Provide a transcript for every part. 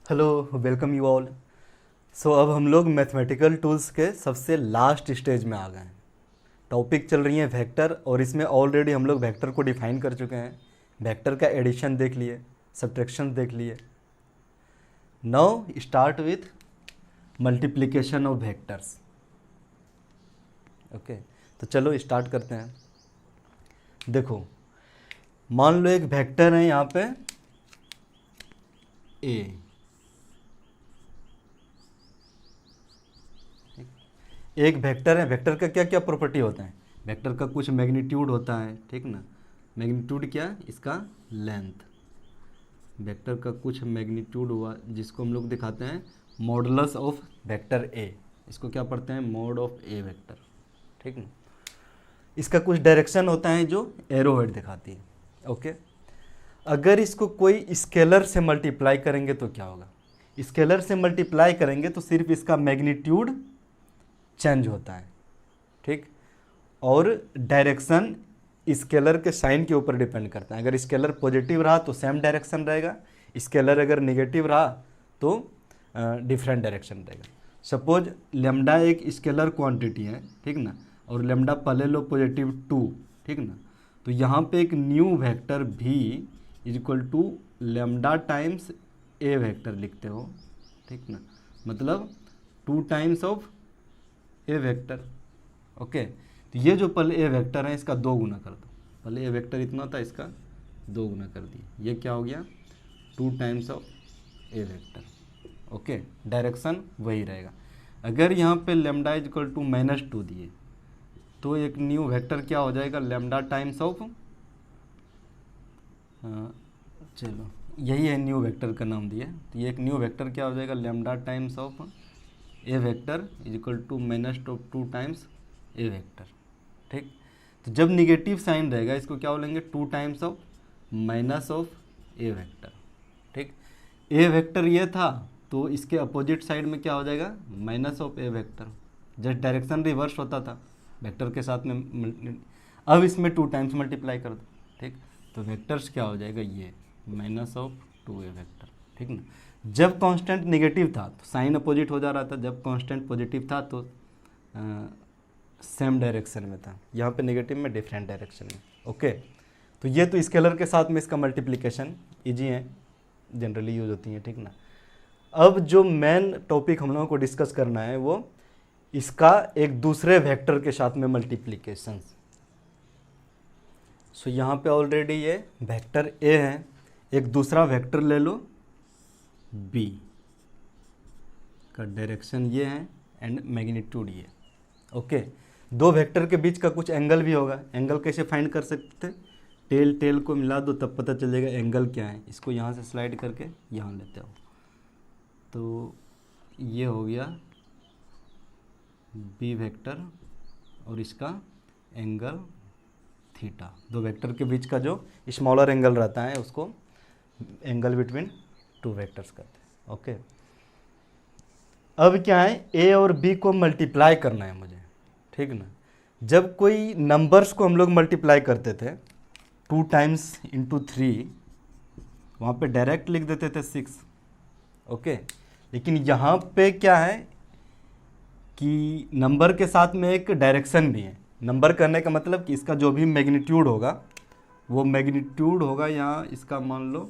Hello, welcome you all. So अब हम लोग मैथमेटिकल टूल्स के सबसे लास्ट स्टेज में आ गए हैं। टॉपिक चल रही है वेक्टर, और इसमें ऑलरेडी हम लोग वेक्टर को डिफाइन कर चुके हैं। वेक्टर का एडिशन देख लिए, सब्ट्रैक्शन देख लिए। Now start with multiplication of vectors. Okay, तो चलो स्टार्ट करते हैं। देखो, मान लो एक वेक्टर है यहाँ पे ए। एक वेक्टर है, वेक्टर का क्या क्या प्रॉपर्टी होता है? वेक्टर का कुछ मैग्नीट्यूड होता है, ठीक ना। मैग्नीट्यूड क्या? इसका लेंथ। वेक्टर का कुछ मैग्नीट्यूड हुआ जिसको हम लोग दिखाते हैं मॉडुलस ऑफ वेक्टर ए। इसको क्या पढ़ते हैं? मॉड ऑफ ए वेक्टर, ठीक ना। इसका कुछ डायरेक्शन होता है जो एरोहेड दिखाती है। ओके, अगर इसको कोई स्केलर से मल्टीप्लाई करेंगे तो क्या होगा? स्केलर से मल्टीप्लाई करेंगे तो सिर्फ इसका मैग्नीट्यूड चेंज होता है, ठीक। और डायरेक्शन स्केलर के साइन के ऊपर डिपेंड करता है। अगर स्केलर पॉजिटिव रहा तो सेम डायरेक्शन रहेगा, स्केलर अगर नेगेटिव रहा तो डिफरेंट डायरेक्शन रहेगा। सपोज लेमडा एक स्केलर क्वांटिटी है, ठीक ना, और लेमडा पहले लो +2, ठीक ना। तो यहाँ पे एक न्यू वेक्टर भी is equal to lambda times A vector लिखते हो, ठीक ना। मतलब 2 times of A vector. Okay, तो ये जो पहले ए वेक्टर है इसका 2 गुना कर दो। पहले ए वेक्टर इतना था, इसका 2 गुना कर दिया। ये क्या हो गया? 2 times of A vector. Okay, direction वही रहेगा। अगर यहाँ पे लेमडा इज इक्वल टू -2 दिए तो एक न्यू वेक्टर क्या हो जाएगा? लेमडा टाइम्स ऑफ, चलो यही है न्यू वेक्टर का नाम दिया। तो ये एक न्यू वेक्टर क्या हो जाएगा? Lambda times of A vector is equal to -2 times A vector, ठीक। तो जब निगेटिव साइन रहेगा इसको क्या बोलेंगे? 2 times of minus of A vector, ठीक। ए वेक्टर ये था तो इसके अपोजिट साइड में क्या हो जाएगा? Minus of A vector. Just direction reverse होता था वेक्टर के साथ में। अब इसमें 2 टाइम्स मल्टीप्लाई कर दो, ठीक। तो वेक्टर्स क्या हो जाएगा? ये -2 ए वेक्टर, ठीक ना। जब कांस्टेंट नेगेटिव था तो साइन अपोजिट हो जा रहा था, जब कांस्टेंट पॉजिटिव था तो सेम डायरेक्शन में था। यहाँ पे नेगेटिव में डिफरेंट डायरेक्शन में। ओके, तो ये तो स्केलर के साथ में इसका मल्टीप्लिकेशन इजी है, जनरली यूज होती है, ठीक ना। अब जो मेन टॉपिक हम लोगों को डिस्कस करना है वो इसका एक दूसरे वेक्टर के साथ में मल्टीप्लिकेशन। सो यहाँ पे ऑलरेडी ये वेक्टर ए है, एक दूसरा वेक्टर ले लो बी का डायरेक्शन ये है एंड मैग्नीट्यूड ये। ओके, दो वेक्टर के बीच का कुछ एंगल भी होगा। एंगल कैसे फाइंड कर सकते हैं? टेल टेल को मिला दो तब पता चलेगा एंगल क्या है। इसको यहाँ से स्लाइड करके यहाँ लेते हो तो ये हो गया बी वेक्टर और इसका एंगल थीटा। दो वेक्टर के बीच का जो स्मॉलर एंगल रहता है उसको एंगल बिटवीन 2 वेक्टर्स कहते हैं। ओके, अब क्या है? ए और बी को मल्टीप्लाई करना है मुझे, ठीक ना। जब कोई नंबर्स को हम लोग मल्टीप्लाई करते थे 2 टाइम्स इंटू 3, वहाँ पे डायरेक्ट लिख देते थे 6। ओके, लेकिन यहाँ पे क्या है कि नंबर के साथ में एक डायरेक्शन भी है। नंबर करने का मतलब कि इसका जो भी मैग्नीट्यूड होगा वो मैग्नीट्यूड होगा यहाँ, इसका मान लो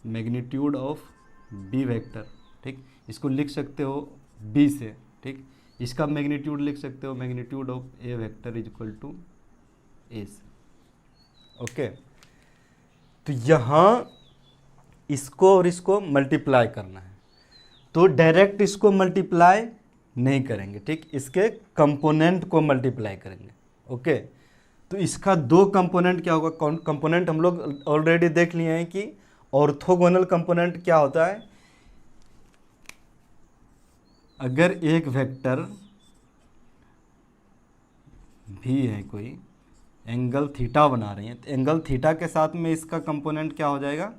मैग्नीट्यूड ऑफ बी वेक्टर, ठीक। इसको लिख सकते हो बी से, ठीक। इसका मैग्नीट्यूड लिख सकते हो magnitude of A vector is equal to A से। ओके, तो यहाँ इसको और इसको मल्टीप्लाई करना है तो डायरेक्ट इसको मल्टीप्लाई नहीं करेंगे, ठीक। इसके कंपोनेंट को मल्टीप्लाई करेंगे। ओके, तो इसका 2 कंपोनेंट क्या होगा? कंपोनेंट हम लोग ऑलरेडी देख लिए हैं कि ऑर्थोगोनल कंपोनेंट क्या होता है। अगर एक वेक्टर भी है, कोई एंगल थीटा बना रही है तो एंगल थीटा के साथ में इसका कंपोनेंट क्या हो जाएगा?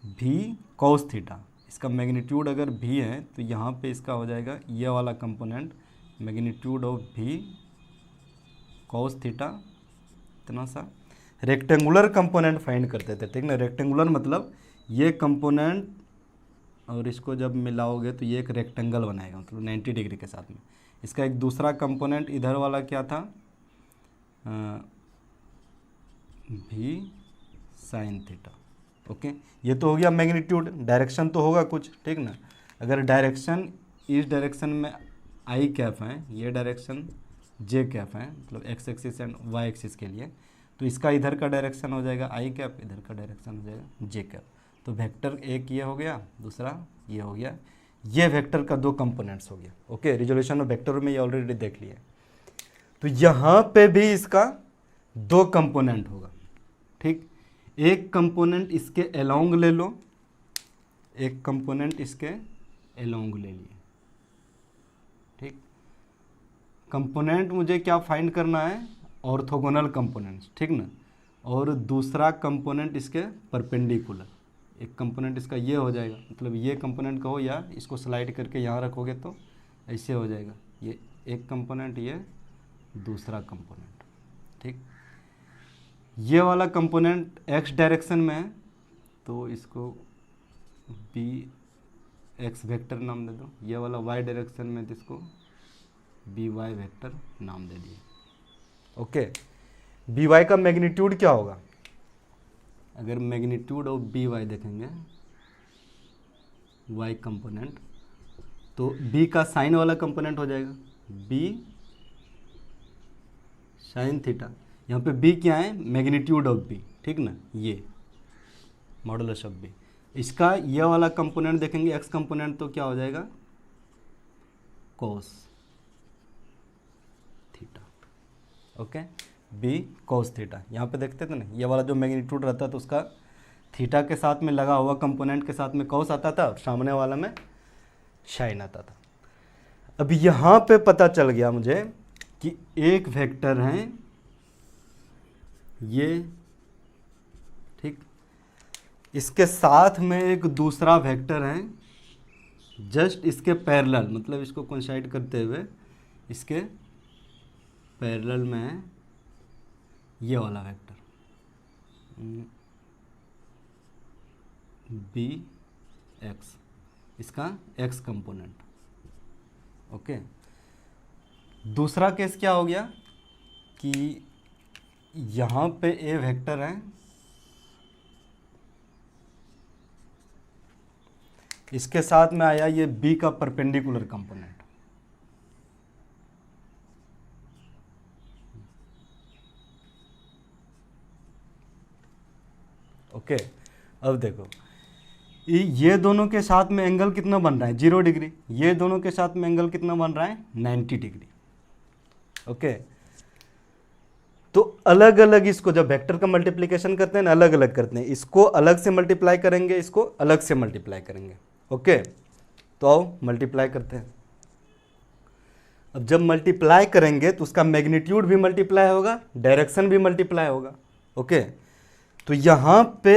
भी कॉस थीटा। इसका मैग्नीट्यूड अगर भी है तो यहाँ पे इसका हो जाएगा ये वाला कंपोनेंट मैग्नीट्यूड ऑफ भी कॉस थीटा, इतना सा। रेक्टेंगुलर कंपोनेंट फाइंड करते थे, ठीक ना। रेक्टेंगुलर मतलब ये कंपोनेंट और इसको जब मिलाओगे तो ये एक रेक्टेंगल बनाएगा, मतलब 90 डिग्री के साथ में। इसका एक दूसरा कंपोनेंट इधर वाला क्या था, भी साइन थीटा। ओके, ये तो हो गया मैग्नीट्यूड, डायरेक्शन तो होगा कुछ, ठीक ना। अगर डायरेक्शन इस डायरेक्शन में आई कैप है, ये डायरेक्शन जे कैप है, मतलब X axis and Y axis के लिए, तो इसका इधर का डायरेक्शन हो जाएगा आई कैप, इधर का डायरेक्शन हो जाएगा जे कैप। तो वेक्टर एक ये हो गया, दूसरा ये हो गया, ये वेक्टर का दो कंपोनेंट्स हो गया। ओके, रिजोल्यूशन ऑफ वेक्टर में ये ऑलरेडी देख लिया। तो यहाँ पे भी इसका दो कंपोनेंट होगा, ठीक। एक कंपोनेंट इसके अलोंग ले लो, एक कंपोनेंट इसके अलोंग ले लिए, ठीक। कंपोनेंट मुझे क्या फाइंड करना है, ऑर्थोगोनल कंपोनेंट्स, ठीक ना। और दूसरा कंपोनेंट इसके परपेंडिकुलर, एक कंपोनेंट इसका ये हो जाएगा, मतलब ये कंपोनेंट कहो, या इसको स्लाइड करके यहाँ रखोगे तो ऐसे हो जाएगा, ये एक कंपोनेंट, ये दूसरा कंपोनेंट, ठीक। ये वाला कंपोनेंट एक्स डायरेक्शन में है, तो इसको बी एक्स वेक्टर नाम दे दो। ये वाला वाई डायरेक्शन में, तो इसको बी वाई वेक्टर नाम दे दिए। ओके, बी वाई का मैग्नीट्यूड क्या होगा, अगर मैग्नीट्यूड ऑफ बी वाई देखेंगे, वाई कंपोनेंट, तो बी का साइन वाला कंपोनेंट हो जाएगा बी साइन थीटा। यहाँ पे बी क्या है, मैग्नीट्यूड ऑफ बी, ठीक ना, ये मॉडुलस ऑफ बी। इसका ये वाला कंपोनेंट देखेंगे एक्स कंपोनेंट, तो क्या हो जाएगा, cos theta. Okay, B cos theta. यहाँ पे देखते थे ना, ये वाला जो मैग्नीट्यूड रहता था उसका थीटा के साथ में लगा हुआ कंपोनेंट के साथ में कोस आता था, और सामने वाला में साइन आता था। अब यहाँ पे पता चल गया मुझे कि एक वेक्टर है ये, ठीक, इसके साथ में एक दूसरा वेक्टर है जस्ट इसके पैरेलल, मतलब इसको कोइंसाइड करते हुए इसके पैरेलल में है ये वाला वेक्टर बी एक्स, इसका एक्स कंपोनेंट। ओके, दूसरा केस क्या हो गया कि यहाँ पे ए वेक्टर है, इसके साथ में आया ये बी का परपेंडिकुलर कंपोनेंट। ओके, अब देखो ये दोनों के साथ में एंगल कितना बन रहा है, 0 डिग्री। ये दोनों के साथ में एंगल कितना बन रहा है, 90 डिग्री। ओके, तो अलग अलग इसको जब वेक्टर का मल्टीप्लिकेशन करते हैं ना, अलग अलग करते हैं, इसको अलग से मल्टीप्लाई करेंगे, इसको अलग से मल्टीप्लाई करेंगे। ओके, तो आओ मल्टीप्लाई करते हैं। अब जब मल्टीप्लाई करेंगे तो उसका मैग्नीट्यूड भी मल्टीप्लाई होगा, डायरेक्शन भी मल्टीप्लाई होगा। ओके, तो यहाँ पे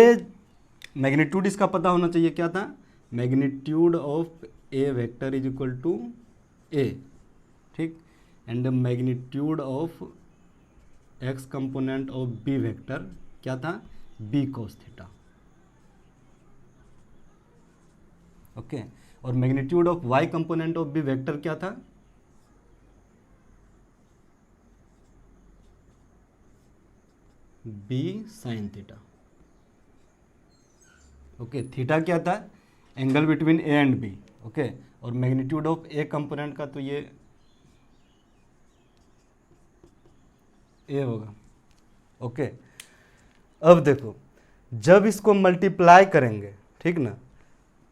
मैग्नीट्यूड इसका पता होना चाहिए, क्या था, magnitude of A vector is equal to A, ठीक, and magnitude of X component of B vector क्या था, बी कोस थीटा। ओके, और magnitude of Y component of B vector क्या था, B sine theta. Okay, theta क्या था, angle between A and B. Okay, और magnitude of A component का तो ये ए होगा। ओके, अब देखो जब इसको मल्टीप्लाई करेंगे, ठीक ना,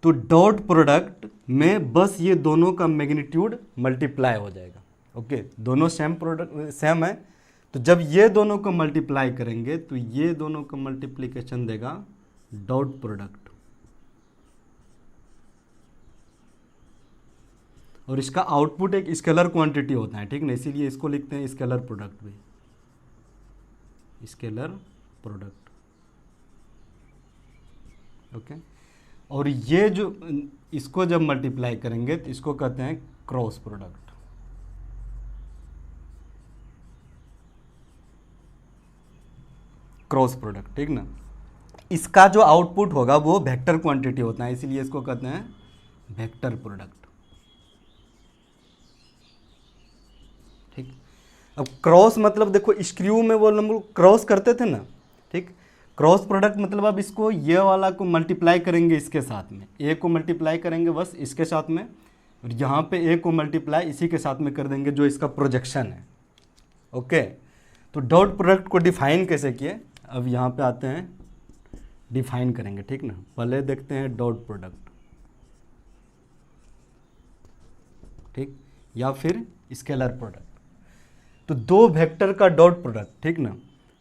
तो डॉट प्रोडक्ट में बस ये दोनों का मैग्नीट्यूड मल्टीप्लाई हो जाएगा। ओके, दोनों सेम प्रोडक्ट सेम है, तो जब ये दोनों को मल्टीप्लाई करेंगे तो ये दोनों का मल्टीप्लिकेशन देगा डॉट प्रोडक्ट, और इसका आउटपुट एक स्केलर क्वांटिटी होता है, ठीक ना, इसीलिए इसको लिखते हैं स्केलर प्रोडक्ट भी, स्केलर प्रोडक्ट। ओके, और ये जो इसको जब मल्टीप्लाई करेंगे तो इसको कहते हैं क्रॉस प्रोडक्ट। क्रॉस प्रोडक्ट, ठीक ना, इसका जो आउटपुट होगा वो वेक्टर क्वांटिटी होता है, इसीलिए इसको कहते हैं वेक्टर प्रोडक्ट। ठीक, अब क्रॉस मतलब देखो स्क्रू में वो हम लोग क्रॉस करते थे ना, ठीक, क्रॉस प्रोडक्ट मतलब अब इसको ये वाला को मल्टीप्लाई करेंगे इसके साथ में, ए को मल्टीप्लाई करेंगे बस इसके साथ में, और यहाँ पे ए को मल्टीप्लाई इसी के साथ में कर देंगे जो इसका प्रोजेक्शन है। ओके, तो डॉट प्रोडक्ट को डिफाइन कैसे किए, अब यहाँ पे आते हैं डिफाइन करेंगे, ठीक ना। पहले देखते हैं डॉट प्रोडक्ट, ठीक, या फिर स्केलर प्रोडक्ट। तो दो वेक्टर का डॉट प्रोडक्ट, ठीक ना,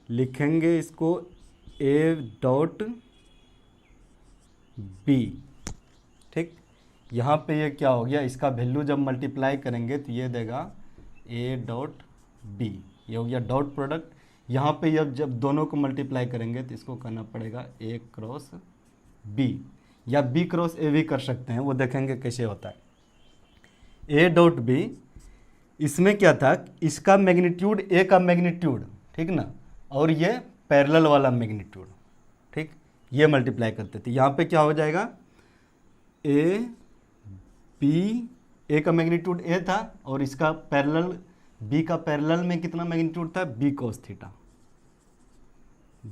लिखेंगे इसको ए डॉट बी, ठीक। यहाँ पे ये क्या हो गया, इसका वैल्यू जब मल्टीप्लाई करेंगे तो ये देगा ए डॉट बी, ये हो गया डॉट प्रोडक्ट। यहाँ पे जब दोनों को मल्टीप्लाई करेंगे तो इसको करना पड़ेगा ए क्रॉस बी, या बी क्रॉस ए भी कर सकते हैं, वो देखेंगे कैसे होता है। ए डॉट बी, इसमें क्या था, इसका मैग्नीट्यूड ए का मैग्नीट्यूड, ठीक ना, और ये पैरेलल वाला मैग्नीट्यूड, ठीक, ये मल्टीप्लाई करते थे। यहाँ पे क्या हो जाएगा, ए बी, ए का मैग्नीट्यूड ए था और इसका पैरेलल बी का पैरेलल में कितना मैग्नीट्यूड था, B cos theta,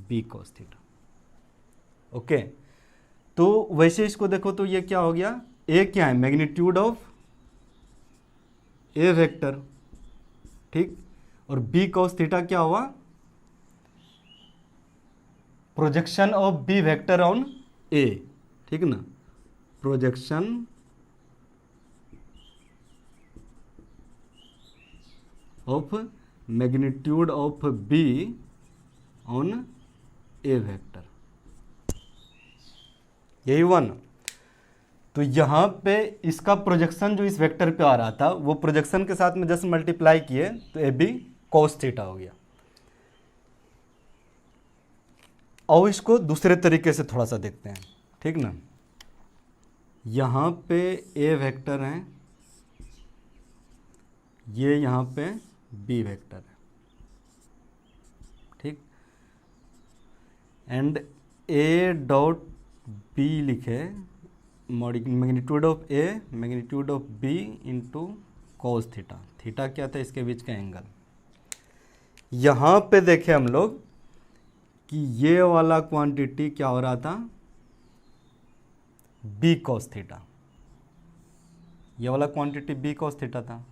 B cos theta. Okay, तो वैसे इसको देखो तो ये क्या हो गया, ए क्या है, मैग्नीट्यूड ऑफ ए वेक्टर, ठीक, और बी कॉस थीटा क्या हुआ, projection of B vector on A, ठीक ना, projection of magnitude of B on A vector, यही हुआ ना। तो यहाँ पे इसका प्रोजेक्शन जो इस वेक्टर पे आ रहा था वो प्रोजेक्शन के साथ में जस्ट मल्टीप्लाई किए तो ए बी कॉस थीटा हो गया। और इसको दूसरे तरीके से थोड़ा सा देखते हैं, ठीक ना। यहाँ पे ए वेक्टर है, ये यहाँ पे बी वेक्टर है, ठीक, एंड ए डॉट बी लिखे magnitude of A magnitude of B into cos theta, theta क्या था, इसके बीच का एंगल। यहाँ पे देखे हम लोग कि ये वाला क्वांटिटी क्या हो रहा था, बी कॉस थीटा, ये वाला क्वांटिटी बी कॉस थीटा था,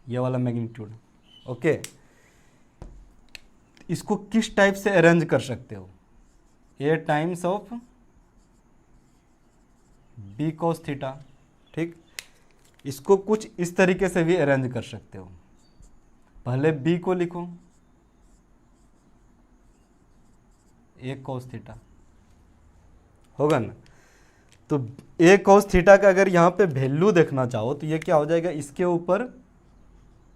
ये वाला मैग्नीट्यूड। ओके, इसको किस टाइप से अरेंज कर सकते हो, A times of B cos theta, ठीक, इसको कुछ इस तरीके से भी अरेंज कर सकते हो। पहले बी को लिखो ए कॉस थीटा, होगा ना। तो ए कॉस थीटा का अगर यहाँ पे वैल्यू देखना चाहो तो ये क्या हो जाएगा, इसके ऊपर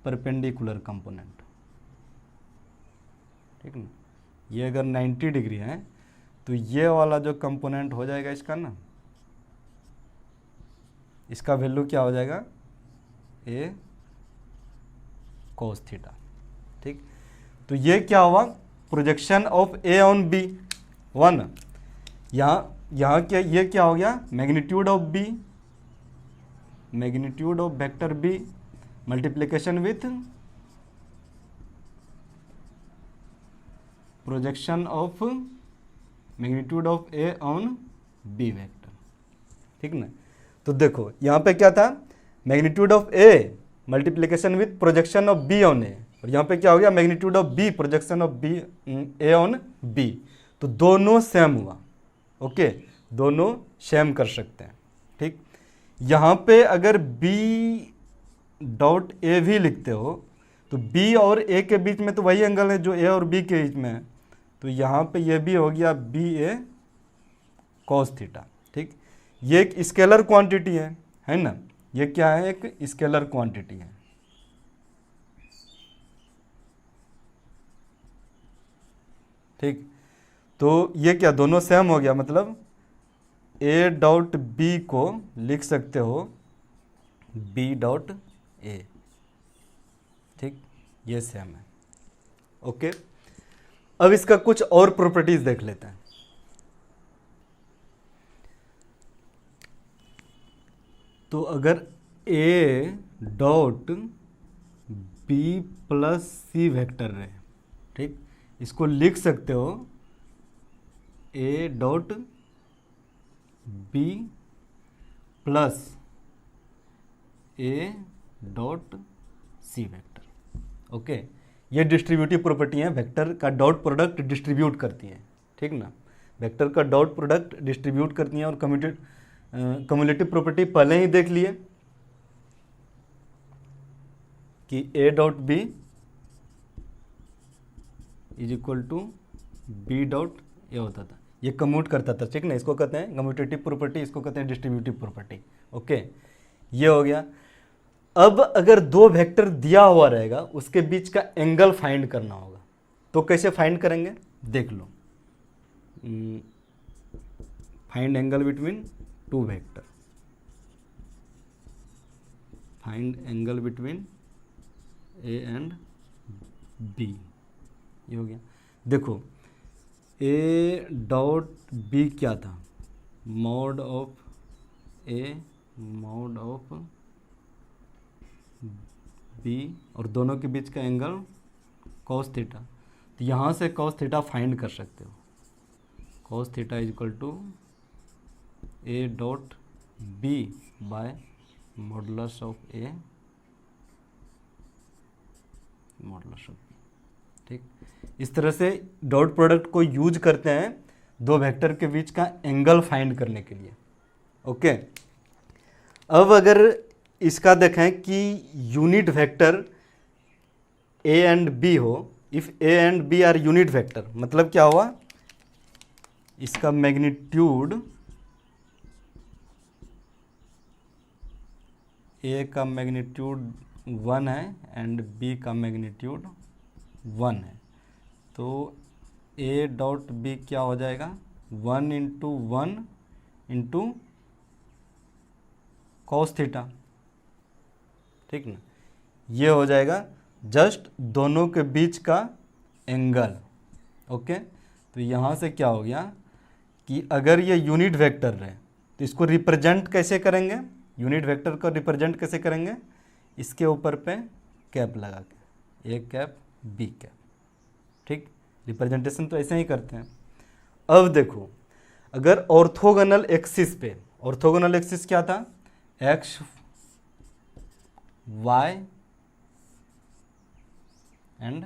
परपेंडिकुलर कंपोनेंट, ठीक ना। ये अगर 90 डिग्री है तो ये वाला जो कंपोनेंट हो जाएगा इसका ना, इसका वैल्यू क्या हो जाएगा, ए कॉस थीटा, ठीक। तो ये क्या हुआ, projection of A on B, one, यहाँ क्या, ये क्या हो गया, magnitude of B, magnitude of vector B multiplication with projection of magnitude of A on B vector, ठीक ना। तो देखो यहाँ पे क्या था, magnitude of A multiplication with projection of B on A, और यहाँ पे क्या हो गया, magnitude of B projection of B A on B. तो दोनों सेम हुआ, ओके, दोनों सेम कर सकते हैं, ठीक। यहाँ पे अगर बी डॉट ए भी लिखते हो तो बी और ए के बीच में तो वही एंगल है जो ए और बी के बीच में है, तो यहाँ पे ये भी हो गया बी ए कॉस थीटा, ठीक। ये एक स्केलर क्वांटिटी है ना, ये क्या है, एक स्केलर क्वांटिटी है, ठीक। तो ये क्या, दोनों सेम हो गया, मतलब ए डॉट बी को लिख सकते हो बी डॉट ए, ठीक, ये सेम है। ओके, अब इसका कुछ और प्रॉपर्टीज देख लेते हैं। तो अगर A dot B plus C vector रहे, ठीक, इसको लिख सकते हो A dot B plus A dot C vector. Okay, ये डिस्ट्रीब्यूटिव प्रॉपर्टी है, वेक्टर का डॉट प्रोडक्ट डिस्ट्रीब्यूट करती है, ठीक ना, वेक्टर का डॉट प्रोडक्ट डिस्ट्रीब्यूट करती हैं। और कम्युलेटिव प्रॉपर्टी पहले ही देख लिए कि A dot B is equal to B dot A होता था, ये कम्यूट करता था, ठीक ना, इसको कहते हैं कम्यूटेटिव प्रॉपर्टी, इसको कहते हैं डिस्ट्रीब्यूटिव प्रॉपर्टी। ओके, ये हो गया। अब अगर दो वेक्टर दिया हुआ रहेगा, उसके बीच का एंगल फाइंड करना होगा, तो कैसे फाइंड करेंगे देख लो। Find angle between two vector, find angle between A and B, ये हो गया। देखो ए डॉट बी क्या था, mod of A mod of B, और दोनों के बीच का एंगल कॉस थीटा। तो यहाँ से कॉस थीटा फाइंड कर सकते हो, cos theta is equal to A dot B by modulus of A modulus of B, ठीक। इस तरह से डॉट प्रोडक्ट को यूज करते हैं दो वेक्टर के बीच का एंगल फाइंड करने के लिए। ओके, अब अगर इसका देखें कि unit vector A and B हो, if A and B are unit vector, मतलब क्या हुआ, इसका मैग्नीट्यूड ए का मैग्नीट्यूड 1 है एंड बी का मैग्नीट्यूड 1 है, तो ए डॉट बी क्या हो जाएगा 1 इंटू 1 इंटू कॉस थीटा, ठीक ना, ये हो जाएगा जस्ट दोनों के बीच का एंगल। ओके, तो यहाँ से क्या हो गया कि अगर ये यूनिट वेक्टर रहे तो इसको रिप्रेजेंट कैसे करेंगे, यूनिट वेक्टर को रिप्रेजेंट कैसे करेंगे, इसके ऊपर पे कैप लगा के, ए कैप बी कैप, ठीक, रिप्रेजेंटेशन तो ऐसे ही करते हैं। अब देखो अगर ऑर्थोगोनल एक्सिस पे, ऑर्थोगोनल एक्सिस क्या था, एक्स वाई एंड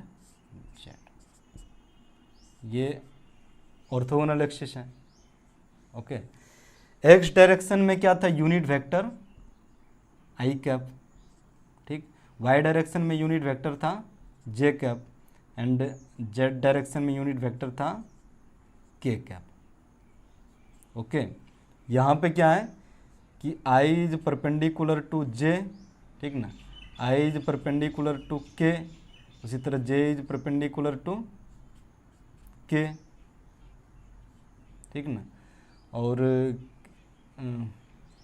जेड, ये ऑर्थोगोनल एक्सिस है। ओके, एक्स डायरेक्शन में क्या था, यूनिट वेक्टर आई कैप, ठीक, वाई डायरेक्शन में यूनिट वेक्टर था जे कैप, एंड जेड डायरेक्शन में यूनिट वेक्टर था के कैप। ओके, यहाँ पे क्या है कि आई इज परपेंडिकुलर टू जे, ठीक ना, आई इज परपेंडिकुलर टू के, उसी तरह जे इज परपेंडिकुलर टू के, ठीक ना, और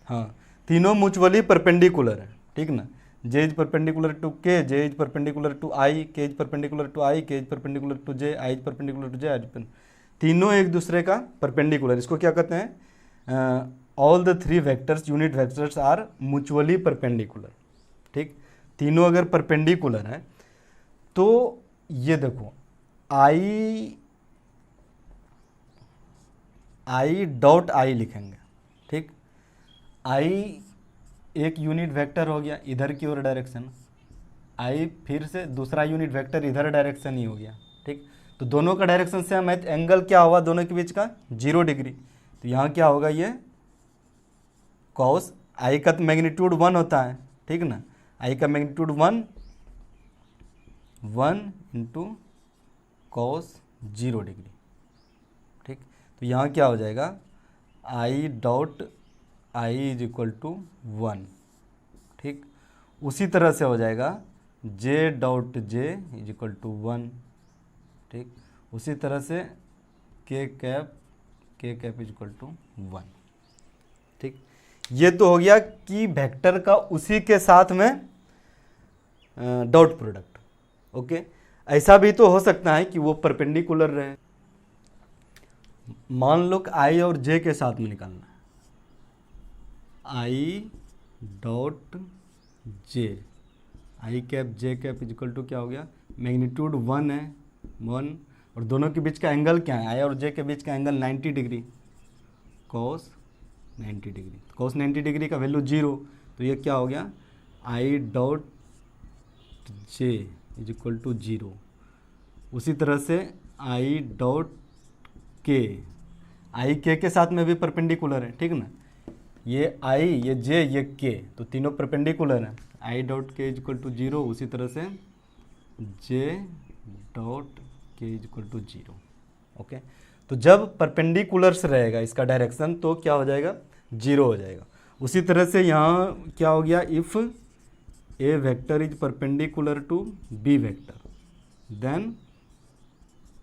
हाँ तीनों म्यूचुअली परपेंडिकुलर है, ठीक ना, जे is perpendicular to K, J is perpendicular to I, K is perpendicular to I, K is perpendicular to J, I is perpendicular to J, I, तीनों एक दूसरे का परपेंडिकुलर, इसको क्या कहते हैं, all the three vectors unit vectors are mutually perpendicular, ठीक, तीनों अगर परपेंडिकुलर है तो ये देखो आई डॉट आई लिखेंगे, ठीक, आई एक यूनिट वेक्टर हो गया इधर की ओर डायरेक्शन, आई फिर से दूसरा यूनिट वेक्टर इधर डायरेक्शन ही हो गया, ठीक, तो दोनों का डायरेक्शन से हमें एंगल क्या हुआ दोनों के बीच का 0 डिग्री, तो यहाँ क्या होगा, ये कॉस आई का तो मैग्नीट्यूड 1 होता है, ठीक ना, आई का मैग्नीट्यूड 1 इंटू कॉस 0 डिग्री, ठीक, तो यहाँ क्या हो जाएगा, I dot I is equal to 1, ठीक, उसी तरह से हो जाएगा J dot J is equal to 1, ठीक, उसी तरह से के कैप इज इक्वल टू 1, ठीक। ये तो हो गया कि वेक्टर का उसी के साथ में डॉट प्रोडक्ट। ओके, ऐसा भी तो हो सकता है कि वो परपेंडिकुलर रहे, मान लो कि आई और जे के साथ में निकालना है, I dot J, I cap J cap equal to क्या हो गया, मैग्नीट्यूड 1 है, 1, और दोनों के बीच का एंगल क्या है, आई और जे के बीच का angle 90 degree, cos 90 degree, cos 90 degree का वैल्यू 0, तो ये क्या हो गया, I dot J is equal to 0। उसी तरह से आई डॉट के, आई के साथ में भी परपेंडिकुलर है, ठीक ना, ये आई, ये जे, ये के, तो तीनों परपेंडिकुलर हैं, आई डॉट के इज इक्वल टू 0, उसी तरह से जे डॉट के इज इक्वल टू 0। ओके, तो जब परपेंडिकुलर रहेगा इसका डायरेक्शन तो क्या हो जाएगा, 0 हो जाएगा। उसी तरह से यहाँ क्या हो गया, if A vector is perpendicular to B vector then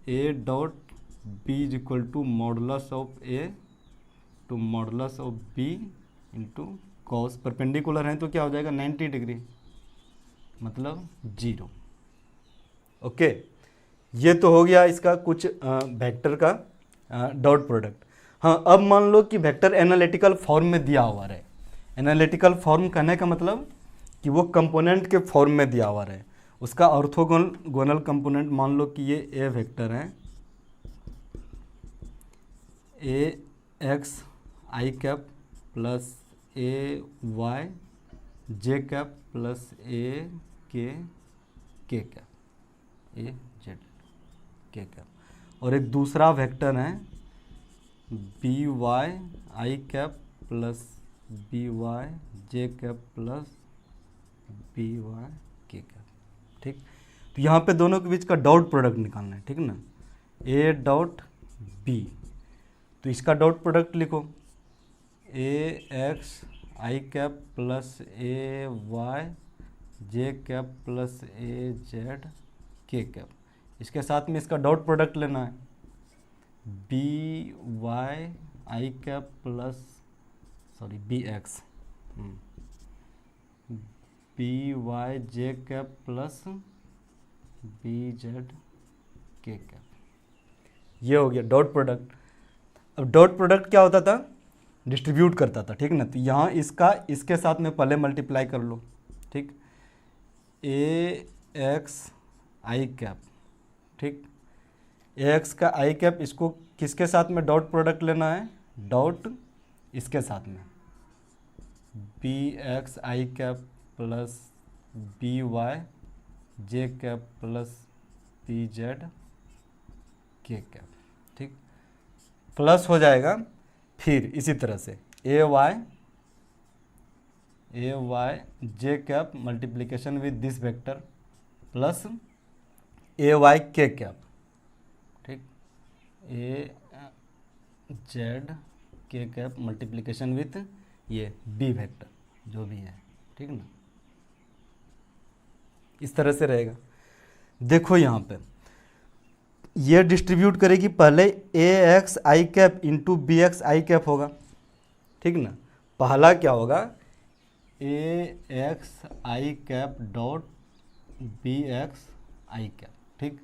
A dot B is equal to modulus of A to modulus of B into cos, perpendicular है तो क्या हो जाएगा 90 डिग्री, मतलब 0। ओके, ये तो हो गया इसका कुछ वेक्टर का डॉट प्रोडक्ट। हाँ, अब मान लो कि वेक्टर एनालिटिकल फॉर्म में दिया हुआ रहे, एनालिटिकल फॉर्म कहने का मतलब कि वो कंपोनेंट के फॉर्म में दिया हुआ रहे, उसका ऑर्थोगोनल कंपोनेंट, मान लो कि ये ए वेक्टर है, A X I cap plus A Y J cap plus ए के cap, A Z K cap, और एक दूसरा वेक्टर है B Y I cap plus B Y J cap plus B Y K cap, ठीक। तो यहाँ पे दोनों के बीच का डॉट प्रोडक्ट निकालना है, ठीक ना, ए डॉट बी, तो इसका डॉट प्रोडक्ट लिखो, A X I cap plus A Y J cap plus A Z K cap, इसके साथ में इसका डॉट प्रोडक्ट लेना है, B Y I cap plus B X B Y J cap plus B Z K cap, ये हो गया dot product. अब डॉट प्रोडक्ट क्या होता था, डिस्ट्रीब्यूट करता था, ठीक ना, तो यहाँ इसका इसके साथ में पहले मल्टीप्लाई कर लो, ठीक, ए एक्स आई कैप, ठीक, ए एक्स का आई कैप, इसको किसके साथ में डॉट प्रोडक्ट लेना है, डॉट इसके साथ में B X I cap plus B Y J cap plus B Z K cap, ठीक, प्लस हो जाएगा, फिर इसी तरह से A Y J cap multiplication with this vector plus A Y K cap, ठीक, A Z K cap multiplication with ये B vector जो भी है, ठीक ना, इस तरह से रहेगा। देखो यहाँ पे ये डिस्ट्रीब्यूट करेगी, पहले A X I cap into B X I cap होगा, ठीक ना, पहला क्या होगा, A X I cap dot B X I cap, ठीक,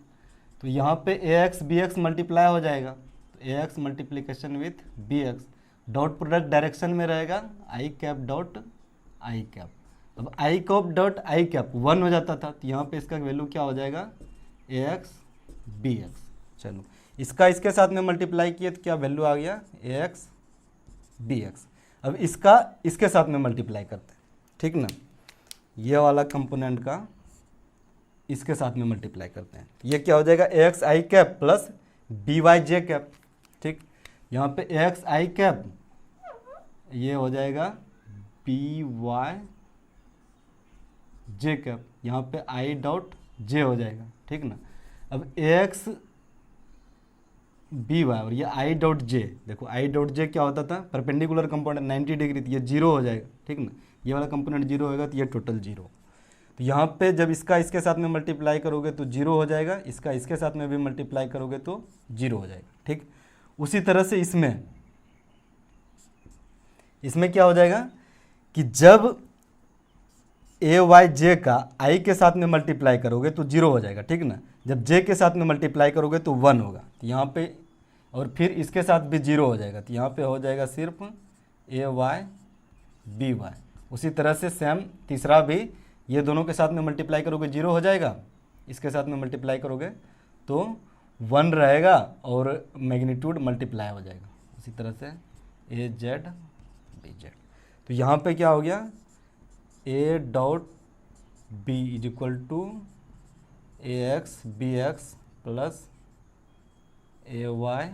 तो यहाँ पे A X B X multiply हो जाएगा, तो A X multiplication with B X, dot product direction में रहेगा I cap dot I cap. अब I cap dot I cap 1 हो जाता था, तो यहाँ पे इसका वैल्यू क्या हो जाएगा, ए एक्स बी एक्स। चलो, इसका इसके साथ में मल्टीप्लाई किए तो क्या वैल्यू आ गया, ए एक्स बी एक्स। अब इसका इसके साथ में मल्टीप्लाई करते हैं, ठीक ना, ये वाला कंपोनेंट का इसके साथ में मल्टीप्लाई करते हैं, ये क्या हो जाएगा, ए X I cap plus B Y J cap, ठीक, यहाँ पे ए एक्स आई कैप ये हो जाएगा बी वाई जे कैप, यहाँ पे आई डॉट जे हो जाएगा, ठीक ना। अब ए एक्स बी वाई और ये आई डॉट जे, देखो आई डॉट जे क्या होता था, परपेंडिकुलर कंपोनेंट 90 डिग्री, तो ये 0 हो जाएगा, ठीक ना, ये वाला कंपोनेंट 0 होगा तो ये टोटल 0। तो यहाँ पे जब इसका इसके साथ में मल्टीप्लाई करोगे तो 0 हो जाएगा, इसका इसके साथ में भी मल्टीप्लाई करोगे तो 0 हो जाएगा, ठीक। उसी तरह से इसमें क्या हो जाएगा कि जब ए वाई जे का आई के साथ में मल्टीप्लाई करोगे तो 0 हो जाएगा, ठीक ना, जब जे के साथ में मल्टीप्लाई करोगे तो 1 होगा, तो यहाँ पे और फिर इसके साथ भी 0 हो जाएगा, तो यहाँ पे हो जाएगा सिर्फ ए वाई बी वाई। उसी तरह से सेम तीसरा भी, ये दोनों के साथ में मल्टीप्लाई करोगे 0 हो जाएगा, इसके साथ में मल्टीप्लाई करोगे तो 1 रहेगा और मैग्नीट्यूड मल्टीप्लाई हो जाएगा। उसी तरह से ए जेड बी जेड, तो यहाँ पे क्या हो गया, A dot B is equal to A X B X plus A Y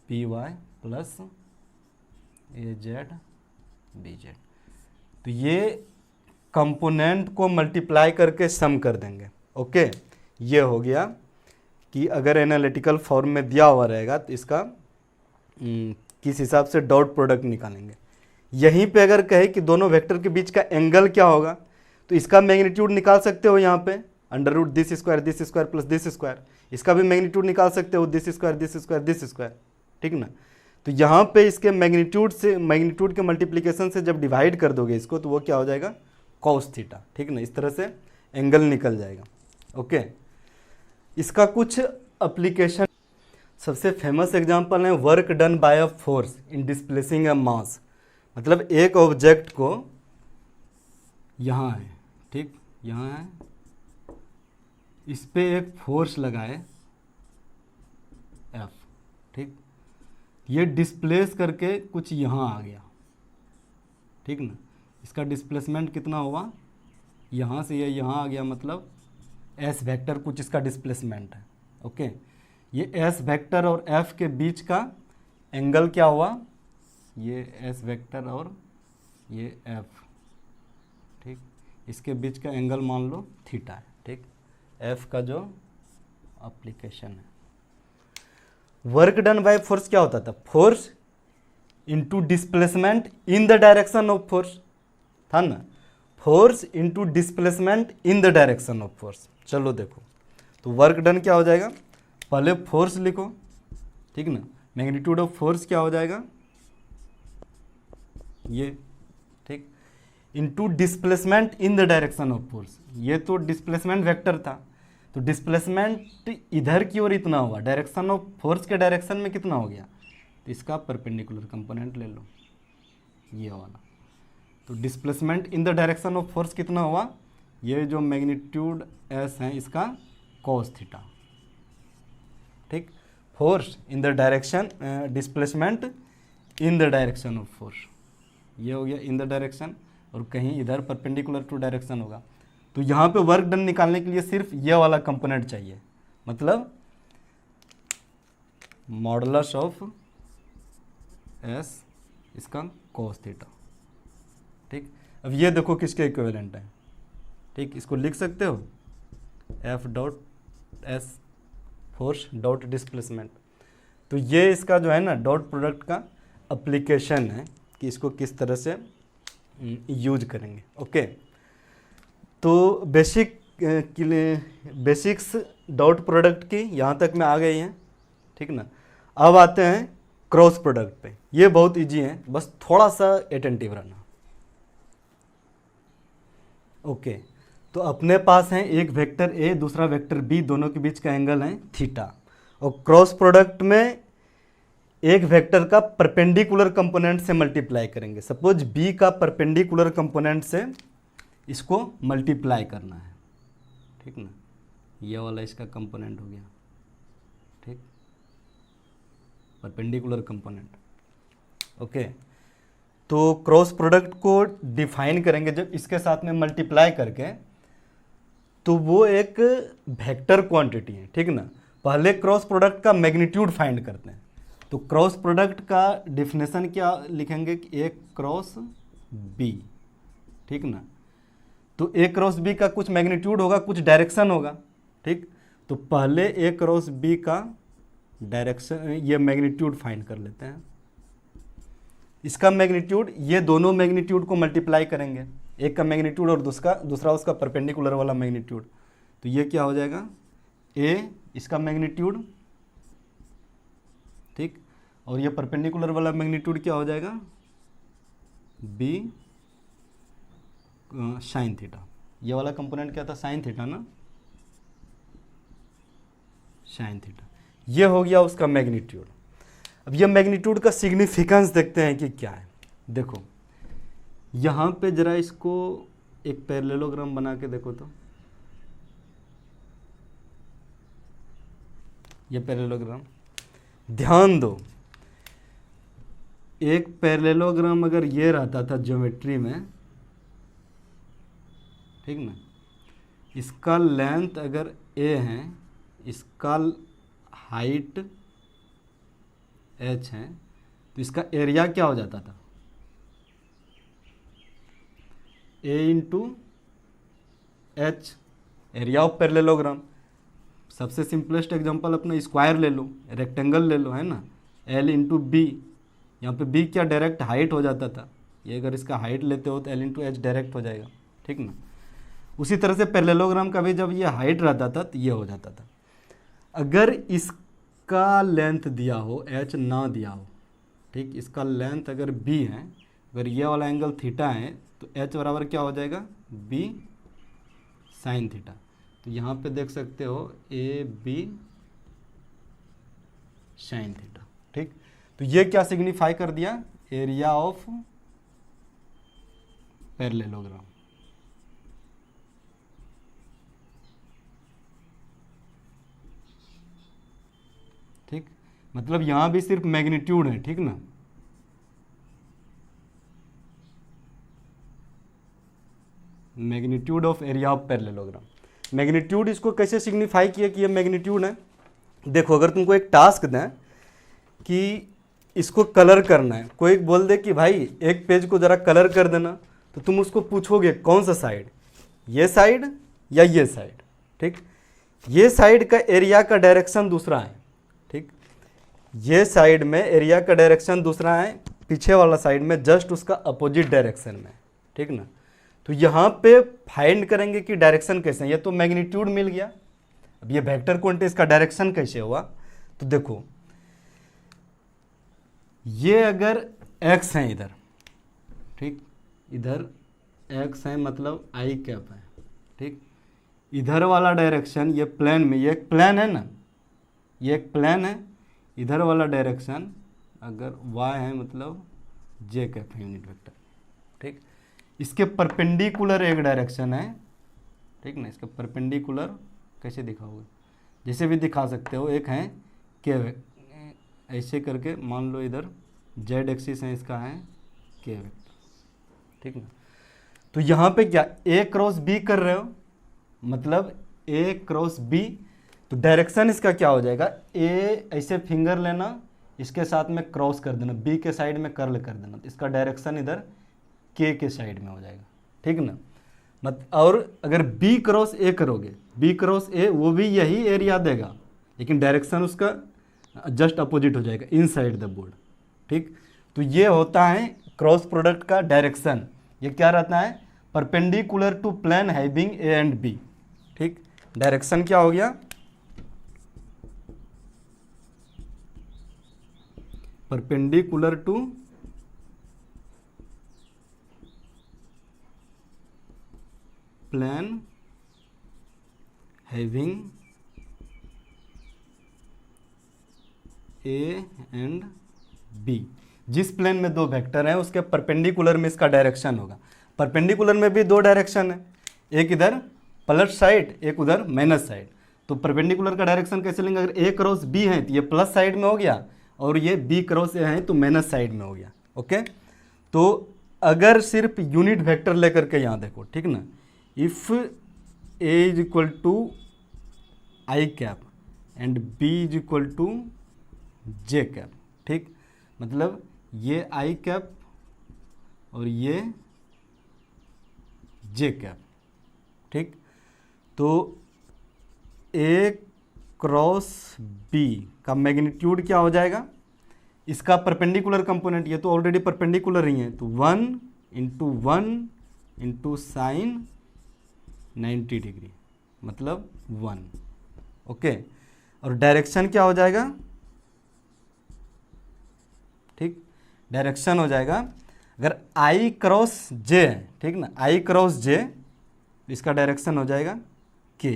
B Y plus A Z B Z. तो ये कंपोनेंट को मल्टीप्लाई करके सम कर देंगे। ओके, ये हो गया कि अगर एनालिटिकल फॉर्म में दिया हुआ रहेगा तो इसका किस हिसाब से डॉट प्रोडक्ट निकालेंगे। यहीं पे अगर कहे कि दोनों वेक्टर के बीच का एंगल क्या होगा, तो इसका मैग्नीट्यूड निकाल सकते हो यहाँ पे under root this square plus this square, इसका भी मैग्नीट्यूड निकाल सकते हो दिस स्क्वायर, ठीक ना। तो यहाँ पे इसके मैग्नीट्यूड के मल्टीप्लिकेशन से जब डिवाइड कर दोगे इसको, तो वो क्या हो जाएगा, कॉस थीटा, ठीक ना। इस तरह से एंगल निकल जाएगा। ओके, इसका कुछ एप्लीकेशन, सबसे फेमस एग्जांपल है work done by a force in displacing a mass. मतलब एक ऑब्जेक्ट को यहाँ है, ठीक, यहाँ है, इस पे एक फोर्स लगाए F, ठीक, ये डिस्प्लेस करके कुछ यहाँ आ गया, ठीक ना। इसका डिस्प्लेसमेंट कितना हुआ, यहाँ से ये यहाँ आ गया, मतलब S वेक्टर कुछ इसका डिस्प्लेसमेंट है। ओके, ये S वेक्टर और F के बीच का एंगल क्या हुआ, ये S वेक्टर और ये F, ठीक, इसके बीच का एंगल मान लो थीटा है, ठीक। F का जो एप्लीकेशन है, वर्क डन बाय फोर्स क्या होता था, force into displacement in the direction of force था ना, force into displacement in the direction of force. चलो देखो, तो वर्क डन क्या हो जाएगा, पहले फोर्स लिखो, ठीक ना, मैग्नीट्यूड ऑफ फोर्स क्या हो जाएगा ये, ठीक, into displacement in the direction of force, ये तो डिस्प्लेसमेंट वेक्टर था, तो डिस्प्लेसमेंट इधर की ओर इतना हुआ, डायरेक्शन ऑफ फोर्स के डायरेक्शन में कितना हो गया, तो इसका परपेंडिकुलर कंपोनेंट ले लो ये वाला। तो displacement in the direction of force कितना हुआ, ये जो मैग्नीट्यूड एस है इसका कॉस थीटा, ठीक। Force in the direction, displacement in the direction of force, ये हो गया इन द डायरेक्शन, और कहीं इधर परपेंडिकुलर टू डायरेक्शन होगा। तो यहाँ पे वर्क डन निकालने के लिए सिर्फ ये वाला कंपोनेंट चाहिए, मतलब मॉडुलस ऑफ एस इसका कॉस थीटा, ठीक। अब ये देखो किसके इक्विवेलेंट है, ठीक, इसको लिख सकते हो F dot S force dot displacement. तो ये इसका जो है ना डॉट प्रोडक्ट का एप्लीकेशन है कि इसको किस तरह से यूज करेंगे। ओके, तो बेसिक्स डॉट प्रोडक्ट की यहाँ तक में आ गई हैं, ठीक ना। अब आते हैं क्रॉस प्रोडक्ट पे, ये बहुत इजी है, बस थोड़ा सा अटेंटिव रहना। ओके, तो अपने पास है एक वेक्टर ए दूसरा वेक्टर बी, दोनों के बीच का एंगल है थीटा, और क्रॉस प्रोडक्ट में एक वेक्टर का परपेंडिकुलर कंपोनेंट से मल्टीप्लाई करेंगे। सपोज बी का परपेंडिकुलर कंपोनेंट से इसको मल्टीप्लाई करना है, ठीक ना, ये वाला इसका कंपोनेंट हो गया, ठीक, परपेंडिकुलर कंपोनेंट। ओके, तो क्रॉस प्रोडक्ट को डिफाइन करेंगे जब इसके साथ में मल्टीप्लाई करके, तो वो एक वेक्टर क्वांटिटी है, ठीक ना। पहले क्रॉस प्रोडक्ट का मैग्नीट्यूड फाइंड करते हैं, तो क्रॉस प्रोडक्ट का डिफिनेशन क्या लिखेंगे कि ए क्रॉस बी, ठीक ना। तो ए क्रॉस बी का कुछ मैग्नीट्यूड होगा, कुछ डायरेक्शन होगा, ठीक। तो पहले ए क्रॉस बी का डायरेक्शन, ये मैग्नीट्यूड फाइंड कर लेते हैं। इसका मैग्नीट्यूड, ये दोनों मैग्नीट्यूड को मल्टीप्लाई करेंगे, एक का मैग्नीट्यूड और दूसरा उसका परपेंडिकुलर वाला मैग्नीट्यूड। तो ये क्या हो जाएगा, ए इसका मैग्नीट्यूड, ठीक, और ये परपेंडिकुलर वाला मैग्नीट्यूड क्या हो जाएगा, बी साइन थीटा। ये वाला कंपोनेंट क्या था, साइन थीटा ना, साइन थीटा। ये हो गया उसका मैग्नीट्यूड। अब ये मैग्नीट्यूड का सिग्निफिकेंस देखते हैं कि क्या है। देखो, यहाँ पे जरा इसको एक पैरेललोग्राम बना के देखो तो, ये पैरेललोग्राम, ध्यान दो, एक पैरेललोग्राम अगर ये रहता था ज्योमेट्री में, ठीक ना, इसका लेंथ अगर a है, इसका हाइट h है, तो इसका एरिया क्या हो जाता था, a into H, area of parallelogram. सबसे सिंपलेस्ट एग्जांपल अपना स्क्वायर ले लो, रेक्टेंगल ले लो, है ना, l इंटू बी, यहाँ पे b क्या डायरेक्ट हाइट हो जाता था, ये अगर इसका हाइट लेते हो तो l इंटू एच डायरेक्ट हो जाएगा, ठीक ना। उसी तरह से पैरेललोग्राम का भी जब ये हाइट रहता था तो ये हो जाता था। अगर इसका लेंथ दिया हो, h ना दिया हो, ठीक, इसका लेंथ अगर b है, अगर ये वाला एंगल थीटा है, तो h बराबर क्या हो जाएगा, b साइन थीटा। तो यहाँ पे देख सकते हो ए बी साइन थीटा, ठीक। तो ये क्या सिग्निफाई कर दिया, एरिया ऑफ पैरेललोग्राम। ठीक, मतलब यहां भी सिर्फ मैग्नीट्यूड है, ठीक ना, magnitude of area of parallelogram. Magnitude इसको कैसे सिग्निफाई किया कि ये मैग्नीट्यूड है। देखो, अगर तुमको एक टास्क दें कि इसको कलर करना है, कोई बोल दे कि भाई एक पेज को जरा कलर कर देना, तो तुम उसको पूछोगे कौन सा साइड, ये साइड या ये साइड, ठीक। ये साइड का एरिया का डायरेक्शन दूसरा है, ठीक, ये साइड में एरिया का डायरेक्शन दूसरा है, पीछे वाला साइड में जस्ट उसका अपोजिट डायरेक्शन में, ठीक ना। तो यहाँ पे फाइंड करेंगे कि डायरेक्शन कैसे है, ये तो मैग्नीट्यूड मिल गया। अब ये वेक्टर क्वांटिटी, इसका डायरेक्शन कैसे हुआ, तो देखो ये अगर x है इधर, ठीक, इधर x है मतलब आई कैप है, ठीक, इधर वाला डायरेक्शन ये प्लेन में, ये एक प्लेन है ना, ये एक प्लेन है, इधर वाला डायरेक्शन अगर y है मतलब जे कैप है यूनिट वेक्टर, ठीक। इसके परपेंडिकुलर एक डायरेक्शन है, ठीक ना, इसके परपेंडिकुलर कैसे दिखाओगे, जैसे भी दिखा सकते हो, एक है के, ऐसे करके मान लो इधर जेड एक्सिस है, इसका है के वेक्टर, ठीक ना। तो यहाँ पे क्या ए क्रॉस बी कर रहे हो, मतलब ए क्रॉस बी, तो डायरेक्शन इसका क्या हो जाएगा, ए ऐसे फिंगर लेना, इसके साथ में क्रॉस कर देना, बी के साइड में कर्ल कर देना, इसका डायरेक्शन इधर के साइड में हो जाएगा, ठीक ना। और अगर बी क्रॉस ए करोगे, बी क्रॉस ए, वो भी यही एरिया देगा, लेकिन डायरेक्शन उसका जस्ट अपोजिट हो जाएगा, इनसाइड द बोर्ड, ठीक। तो ये होता है क्रॉस प्रोडक्ट का डायरेक्शन। ये क्या रहता है, perpendicular to plane having A and B, ठीक। डायरेक्शन क्या हो गया, perpendicular to plane having A and B. जिस प्लेन में दो वेक्टर हैं उसके परपेंडिकुलर में इसका डायरेक्शन होगा। परपेंडिकुलर में भी दो डायरेक्शन है, एक इधर प्लस साइड, एक उधर माइनस साइड। तो परपेंडिकुलर का डायरेक्शन कैसे लेंगे, अगर ए क्रॉस बी है तो ये प्लस साइड में हो गया, और ये बी क्रॉस ए है तो माइनस साइड में हो गया, ओके। तो अगर सिर्फ यूनिट वेक्टर लेकर के यहाँ देखो, ठीक ना, if A is equal to I cap and B is equal to J cap, ठीक, मतलब ये आई कैप और ये जे कैप, ठीक। तो ए क्रॉस बी का मैग्नीट्यूड क्या हो जाएगा, इसका परपेंडिकुलर कंपोनेंट, ये तो ऑलरेडी परपेंडिकुलर ही है, तो 1 इंटू साइन 90 डिग्री मतलब 1, ओके। और डायरेक्शन क्या हो जाएगा, ठीक, डायरेक्शन हो जाएगा, अगर आई क्रॉस जे है, ठीक ना, आई क्रॉस जे, इसका डायरेक्शन हो जाएगा के,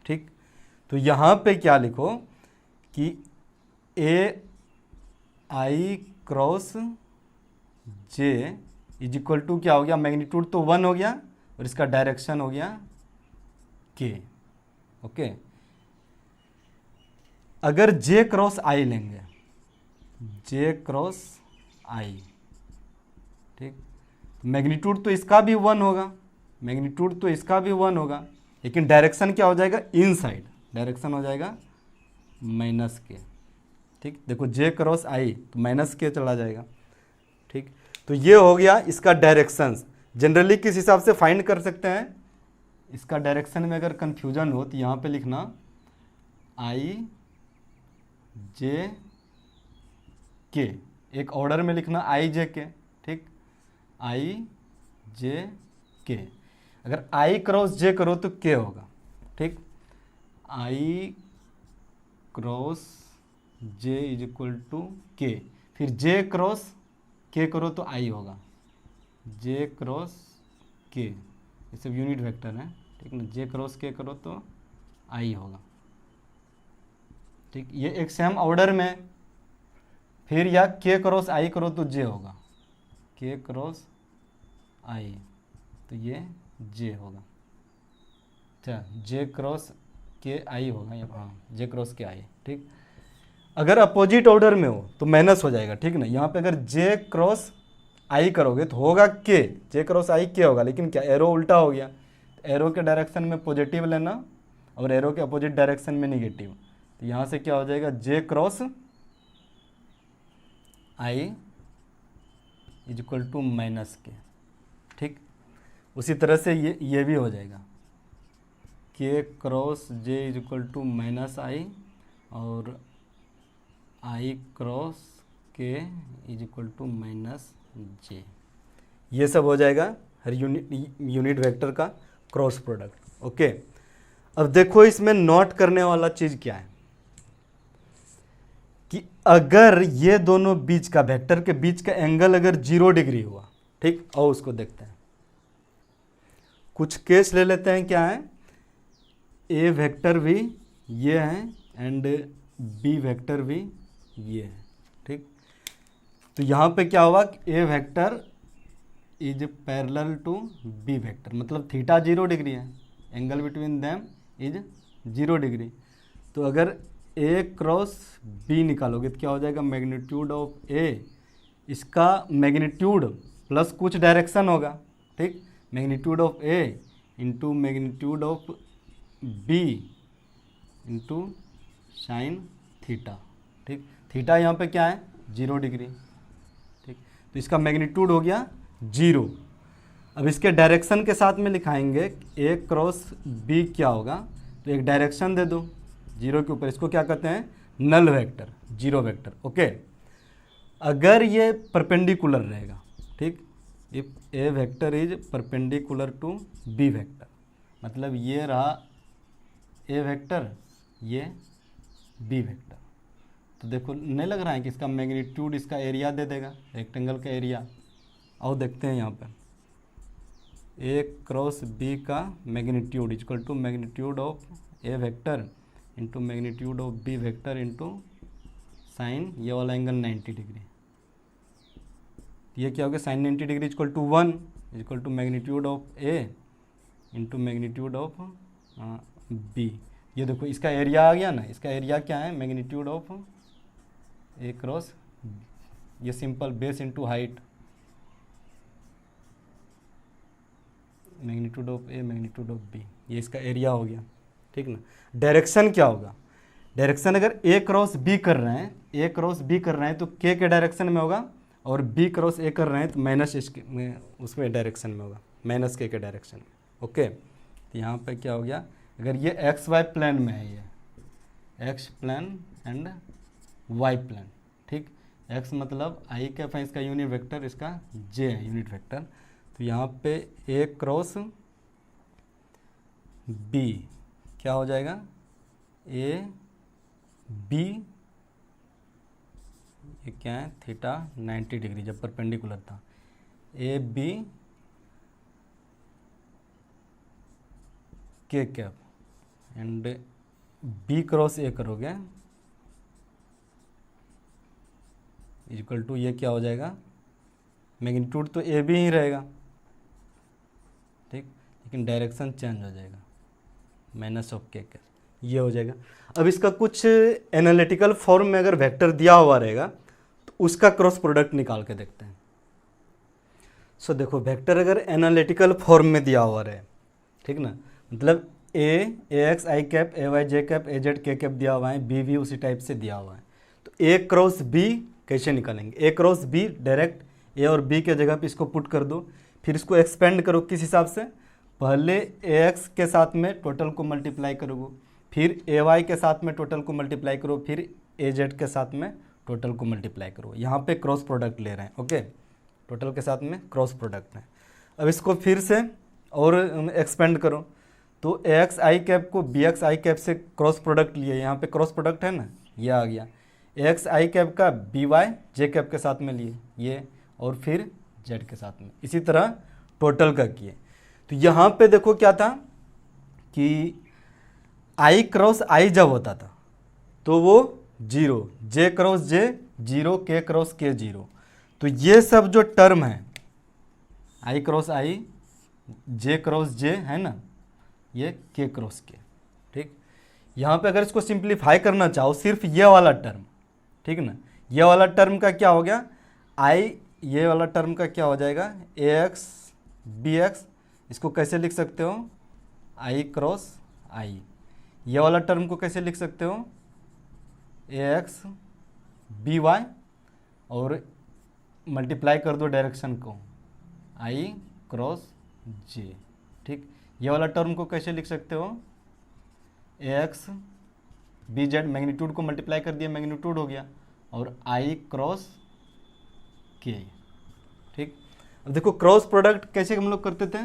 ठीक। तो यहां पे क्या लिखो कि A I cross J is equal to क्या हो गया, मैग्नीट्यूड तो 1 हो गया और इसका डायरेक्शन हो गया के। ओके, अगर जे क्रॉस आई लेंगे, जे क्रॉस आई, ठीक, मैग्नीट्यूड तो इसका भी 1 होगा, मैग्नीट्यूड तो इसका भी 1 होगा, लेकिन डायरेक्शन क्या हो जाएगा, इनसाइड, डायरेक्शन हो जाएगा माइनस के। ठीक, देखो जे क्रॉस आई तो माइनस के चला जाएगा। ठीक, तो ये हो गया इसका डायरेक्शंस। जनरली किस हिसाब से फाइंड कर सकते हैं, इसका डायरेक्शन में अगर कन्फ्यूजन हो तो यहाँ पे लिखना आई जे के, एक ऑर्डर में लिखना आई जे के। ठीक, आई जे के, अगर आई क्रॉस जे करो तो के होगा। ठीक, I cross J is equal to K, फिर जे क्रॉस के करो तो आई होगा, जे क्रॉस के, ये सब यूनिट वेक्टर है। ठीक ना, जे क्रॉस के करो तो आई होगा। ठीक, ये एक सेम ऑर्डर में, फिर या के क्रॉस आई करो तो जे होगा, के क्रॉस आई तो ये जे होगा। अच्छा, जे क्रॉस के आई होगा, या हाँ जे क्रॉस के आई। ठीक, अगर अपोजिट ऑर्डर में हो तो माइनस हो जाएगा। ठीक ना, यहाँ पे अगर जे क्रॉस आई करोगे तो होगा के, जे क्रॉस आई के होगा, लेकिन क्या एरो उल्टा हो गया, एरो के डायरेक्शन में पॉजिटिव लेना और एरो के अपोजिट डायरेक्शन में निगेटिव, तो यहाँ से क्या हो जाएगा, J cross I is equal to minus K. ठीक, उसी तरह से ये भी हो जाएगा, K cross J is equal to minus I और I cross K is equal to minus J, ये सब हो जाएगा हर यूनिट वेक्टर का क्रॉस प्रोडक्ट। ओके, अब देखो इसमें नोट करने वाला चीज़ क्या है कि अगर ये दोनों बीच का, वेक्टर के बीच का एंगल अगर 0 डिग्री हुआ, ठीक, और उसको देखते हैं, कुछ केस ले लेते हैं। क्या है, ए वेक्टर भी ये है एंड बी वेक्टर भी ये है। ठीक, तो यहाँ पे क्या हुआ कि A vector is parallel to B vector, मतलब थीटा 0 डिग्री है, angle between them is 0 degree. तो अगर ए क्रॉस बी निकालोगे तो क्या हो जाएगा, मैग्नीट्यूड ऑफ ए, इसका मैग्नीट्यूड प्लस कुछ डायरेक्शन होगा। ठीक, magnitude of A into magnitude of B into sine theta. ठीक, थीटा यहाँ पे क्या है, 0 डिग्री। ठीक, तो इसका मैग्नीट्यूड हो गया 0। अब इसके डायरेक्शन के साथ में लिखाएंगे ए क्रॉस बी क्या होगा, तो एक डायरेक्शन दे दो 0 के ऊपर, इसको क्या कहते हैं, नल वेक्टर, 0 वेक्टर। ओके, अगर ये परपेंडिकुलर रहेगा, ठीक, if A vector is perpendicular to B vector, मतलब ये रहा ए वेक्टर, ये बी वेक्टर, तो देखो नहीं लग रहा है कि इसका मैग्नीट्यूड इसका एरिया दे देगा, रेक्टेंगल का एरिया। और देखते हैं यहाँ पर ए क्रॉस बी का magnitude equal to magnitude of A vector into magnitude of B vector into sine, ये वाला एंगल 90 डिग्री, ये क्या हो गया, sine 90 degree equal to 1 equal to magnitude of A into magnitude of B. ये देखो इसका एरिया आ गया ना, इसका एरिया क्या है, मैग्नीट्यूड ऑफ ए क्रॉस, ये simple base into height, magnitude of A magnitude of B, ये इसका एरिया हो गया। ठीक ना, डायरेक्शन क्या होगा, डायरेक्शन अगर ए क्रॉस बी कर रहे हैं, ए क्रॉस बी कर रहे हैं तो के डायरेक्शन में होगा, और बी क्रॉस ए कर रहे हैं तो माइनस इसके में, उसमें डायरेक्शन में होगा, माइनस के डायरेक्शन में। ओके, तो यहाँ पे क्या हो गया, अगर ये एक्स वाई प्लेन में है, ये X plane and Y plane. ठीक, एक्स मतलब आई कैप है इसका यूनिट वेक्टर, इसका जे है यूनिट वेक्टर, तो यहाँ पे ए क्रॉस बी क्या हो जाएगा, ए बी, ये क्या है, थीटा 90 डिग्री जब परपेंडिकुलर था, A B K cap and B cross A करोगे इक्वल टू, ये क्या हो जाएगा, मैग्नीट्यूड तो ए बी ही रहेगा, ठीक, लेकिन डायरेक्शन चेंज हो जाएगा, माइनस ऑफ के कैप, ये हो जाएगा। अब इसका कुछ एनालिटिकल फॉर्म में अगर वेक्टर दिया हुआ रहेगा तो उसका क्रॉस प्रोडक्ट निकाल के देखते हैं। सो देखो वेक्टर अगर एनालिटिकल फॉर्म में दिया हुआ रहे, ठीक ना, मतलब A X I cap A Y J cap A Z K cap दिया हुआ है, बी वी उसी टाइप से दिया हुआ है, तो ए क्रॉस बी कैसे निकालेंगे? ए क्रॉस बी डायरेक्ट ए और बी के जगह पे इसको पुट कर दो, फिर इसको एक्सपेंड करो किस हिसाब से? पहले ए एक्स के साथ में टोटल को मल्टीप्लाई करोगे, फिर ए वाई के साथ में टोटल को मल्टीप्लाई करो, फिर ए जेड के साथ में टोटल को मल्टीप्लाई करो। यहाँ पे क्रॉस प्रोडक्ट ले रहे हैं, ओके, टोटल के साथ में क्रॉस प्रोडक्ट है। अब इसको फिर से और एक्सपेंड करो, तो ए एक्स आई कैप को बी एक्स आई कैप से क्रॉस प्रोडक्ट लिए, यहाँ पे क्रॉस प्रोडक्ट है ना, ये आ गया। ए एक्स आई कैप का बी वाई जे कैप के साथ में लिए ये, और फिर जेड के साथ में, इसी तरह टोटल का किए। तो यहाँ पे देखो क्या था कि आई क्रॉस आई जब होता था तो वो 0, जे क्रॉस जे 0, के क्रॉस के 0, तो ये सब जो टर्म है I cross I, J cross जे है ना, ये के क्रॉस के, ठीक। यहाँ पे अगर इसको सिंप्लीफाई करना चाहो सिर्फ ये वाला टर्म, ठीक ना, ये वाला टर्म का क्या हो गया आई, ये वाला टर्म का क्या हो जाएगा ए एक्स बी एक्स, इसको कैसे लिख सकते हो आई क्रॉस आई। ये वाला टर्म को कैसे लिख सकते हो ए एक्स बी वाई, और मल्टीप्लाई कर दो डायरेक्शन को आई क्रॉस जे, ठीक। ये वाला टर्म को कैसे लिख सकते हो ए एक्स बी जेड, मैग्नीट्यूड को मल्टीप्लाई कर दिया, मैग्नीट्यूड हो गया, और आई क्रॉस के, ठीक। अब देखो क्रॉस प्रोडक्ट कैसे हम लोग करते थे,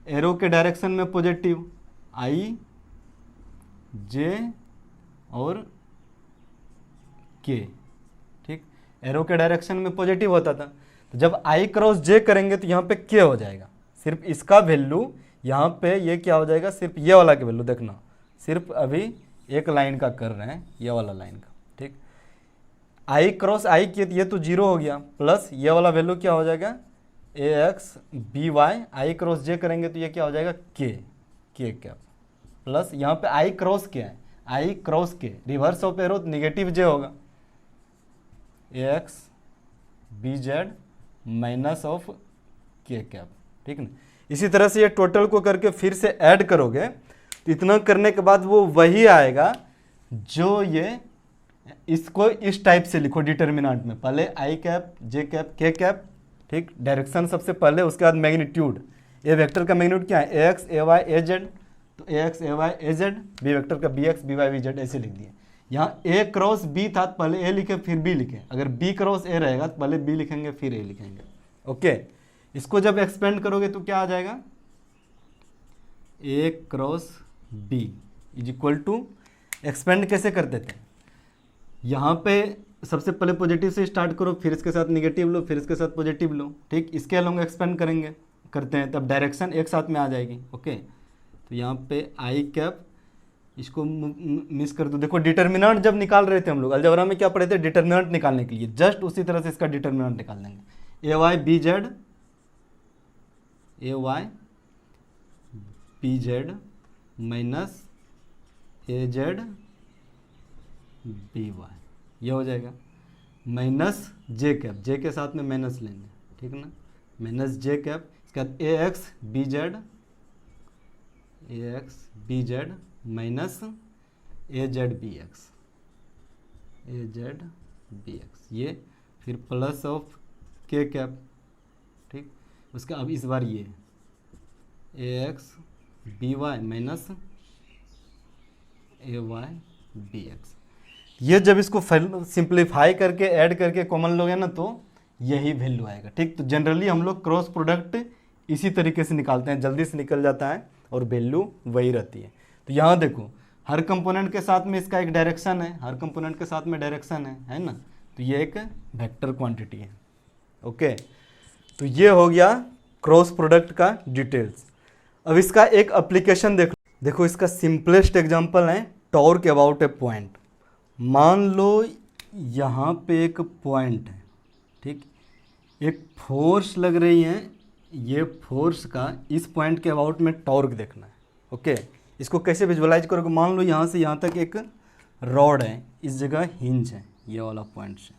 एरो के डायरेक्शन में पॉजिटिव आई जे और के, ठीक, एरो के डायरेक्शन में पॉजिटिव होता था। तो जब आई क्रॉस जे करेंगे तो यहाँ पे के हो जाएगा, सिर्फ इसका वैल्यू यहाँ पे ये क्या हो जाएगा, सिर्फ ये वाला का वैल्यू देखना, सिर्फ अभी एक लाइन का कर रहे हैं, ये वाला लाइन का, ठीक। आई क्रॉस आई किए ये तो 0 हो गया, प्लस ये वाला वैल्यू क्या हो जाएगा ए एक्स बी वाई, आई क्रॉस जे करेंगे तो ये क्या हो जाएगा के कैप, प्लस यहाँ पे आई क्रॉस के है, I cross K reverse of arrow negative J होगा, A X B Z minus of K cap, ठीक ना। इसी तरह से ये टोटल को करके फिर से ऐड करोगे तो इतना करने के बाद वो वही आएगा जो ये, इसको इस टाइप से लिखो डिटर्मिनेंट में, पहले I cap J cap K cap, ठीक, डायरेक्शन सबसे पहले, उसके बाद मैग्नीट्यूड, ए वेक्टर का मैग्नीट्यूड क्या है A X A Y A Z, तो A X A Y A Z, B vector का B X B Y B Z, ऐसे लिख दिए। यहाँ ए क्रॉस बी था तो पहले ए लिखे फिर बी लिखे, अगर बी क्रॉस ए रहेगा तो पहले बी लिखेंगे फिर ए लिखेंगे, ओके। इसको जब एक्सपेंड करोगे तो क्या आ जाएगा A cross B is equal to, expand कैसे करते थे, यहाँ पे सबसे पहले पॉजिटिव से स्टार्ट करो, फिर इसके साथ निगेटिव लो, फिर इसके साथ पॉजिटिव लो, ठीक, इसके अलॉन्ग एक्सपेंड करते हैं तब डायरेक्शन एक साथ में आ जाएगी, ओके। तो यहाँ पे आई कैप, इसको मिस कर दो। देखो डिटर्मिनेंट जब निकाल रहे थे हम लोग अलजेब्रा में क्या पढ़े थे, डिटर्मिनेंट निकालने के लिए, जस्ट उसी तरह से इसका डिटर्मिनेंट निकाल देंगे, ए वाई बी जेड, ए वाई बी जेड माइनस ए जेड बी वाई, ये हो जाएगा, माइनस जे कैप, जे के साथ में माइनस लेंगे, ठीक ना, माइनस जे कैप, इसके बाद ए एक्स बी जेड, ए एक्स बी जेड माइनस ए जेड बी एक्स, ए जेड बी एक्स, ये फिर प्लस ऑफ के कैप, ठीक। उसका अब इस बार ये ए एक्स बी वाई माइनस ए वाई बी एक्स, ये जब इसको सिंप्लीफाई करके ऐड करके कॉमन लोगे ना तो यही वैल्यू आएगा, ठीक। तो जनरली हम लोग क्रॉस प्रोडक्ट इसी तरीके से निकालते हैं, जल्दी से निकल जाता है और वैल्यू वही रहती है। तो यहाँ देखो हर कंपोनेंट के साथ में इसका एक डायरेक्शन है, हर कंपोनेंट के साथ में डायरेक्शन है ना, तो ये एक वेक्टर क्वांटिटी है, ओके। तो ये हो गया क्रॉस प्रोडक्ट का डिटेल्स। अब इसका एक एप्लीकेशन देखो इसका सिंपलेस्ट एग्जांपल है टॉर्क अबाउट ए पॉइंट। मान लो यहाँ पे एक पॉइंट है, ठीक, एक फोर्स लग रही है, ये फोर्स का इस पॉइंट के अबाउट में टॉर्क देखना है। ओके, इसको कैसे विजुअलाइज करोगे? मान लो यहाँ से यहाँ तक एक रॉड है, इस जगह हिंज है, ये वाला पॉइंट से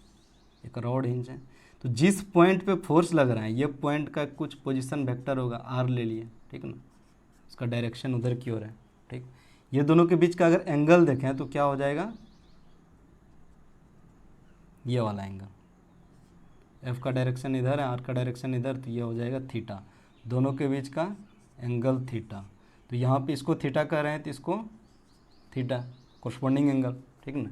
एक रॉड हिंज है, तो जिस पॉइंट पे फोर्स लग रहा है ये पॉइंट का कुछ पोजीशन वेक्टर होगा, आर ले लिए, ठीक है ना, उसका डायरेक्शन उधर की ओर है। ठीक, ये दोनों के बीच का अगर एंगल देखें तो क्या हो जाएगा, ये वाला एंगल, एफ का डायरेक्शन इधर है, आर का डायरेक्शन इधर, तो ये हो जाएगा थीटा, दोनों के बीच का एंगल थीटा। तो यहाँ पे इसको थीटा कह रहे हैं तो इसको थीटा, कोरस्पॉन्डिंग एंगल, ठीक ना।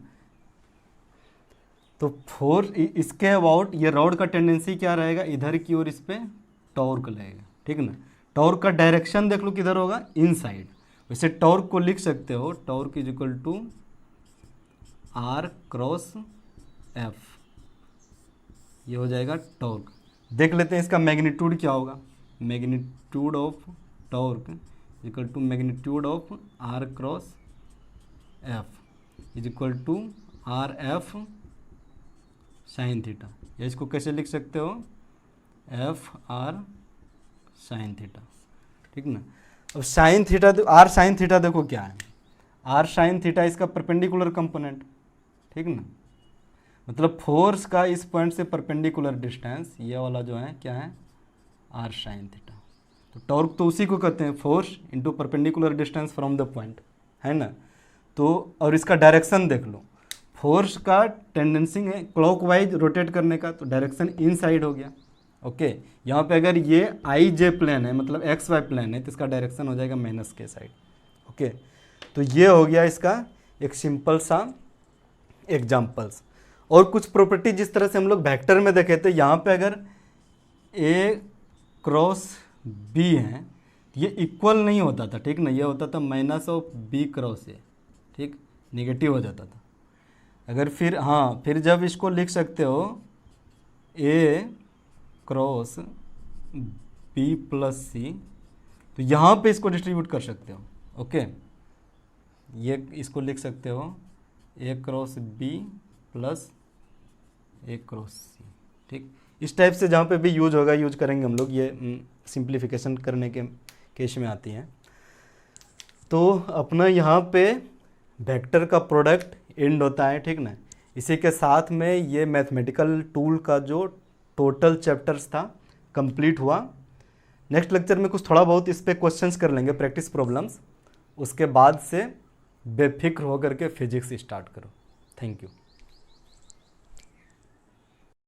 तो फोर्स इसके अबाउट ये रॉड का टेंडेंसी क्या रहेगा, इधर की ओर इस पर टॉर्क लगेगा, ठीक ना। टॉर्क का डायरेक्शन देख लो किधर होगा, इनसाइड। वैसे टॉर्क को लिख सकते हो, torque is equal to R cross F, ये हो जाएगा टॉर्क। देख लेते हैं इसका मैग्नीट्यूड क्या होगा, magnitude of torque equal to magnitude of R cross F is equal to R F sine theta, या इसको कैसे लिख सकते हो, एफ आर साइन थीटा, ठीक ना। अब sine theta, R sine theta देखो क्या है, आर साइन थीटा इसका परपेंडिकुलर कंपोनेंट, ठीक ना, मतलब फोर्स का इस पॉइंट से परपेंडिकुलर डिस्टेंस, ये वाला जो है क्या है, आर साइन थीटा। तो टॉर्क तो उसी को कहते हैं, force into perpendicular distance from the point, है ना। तो और इसका डायरेक्शन देख लो, फोर्स का टेंडेंसी है क्लॉकवाइज रोटेट करने का, तो डायरेक्शन इन साइड हो गया। ओके, यहाँ पे अगर ये आई जे प्लेन है, मतलब एक्स वाई प्लेन है, तो इसका डायरेक्शन हो जाएगा माइनस के साइड। ओके, तो ये हो गया इसका एक सिंपल सा एग्जाम्पल्स। और कुछ प्रॉपर्टी जिस तरह से हम लोग वेक्टर में देखे थे, यहाँ पे अगर ए क्रॉस बी है, ये इक्वल नहीं होता था, ठीक ना, ये होता था minus of B cross A, ठीक, नेगेटिव हो जाता था। अगर फिर हाँ, फिर जब इसको लिख सकते हो ए क्रॉस बी प्लस सी, तो यहाँ पे इसको डिस्ट्रीब्यूट कर सकते हो। ओके, ये इसको लिख सकते हो ए क्रॉस बी प्लस ए क्रॉस सी, ठीक। इस टाइप से जहाँ पे भी यूज होगा यूज करेंगे हम लोग, ये सिंप्लीफिकेशन करने के केस में आती है। तो अपना यहाँ पे वेक्टर का प्रोडक्ट एंड होता है, ठीक ना। इसी के साथ में ये मैथमेटिकल टूल का जो टोटल चैप्टर्स था कंप्लीट हुआ। नेक्स्ट लेक्चर में कुछ थोड़ा बहुत इस पे क्वेश्चंस कर लेंगे, प्रैक्टिस प्रॉब्लम्स, उसके बाद से बेफिक्र होकर के फिजिक्स स्टार्ट करो। Thank you.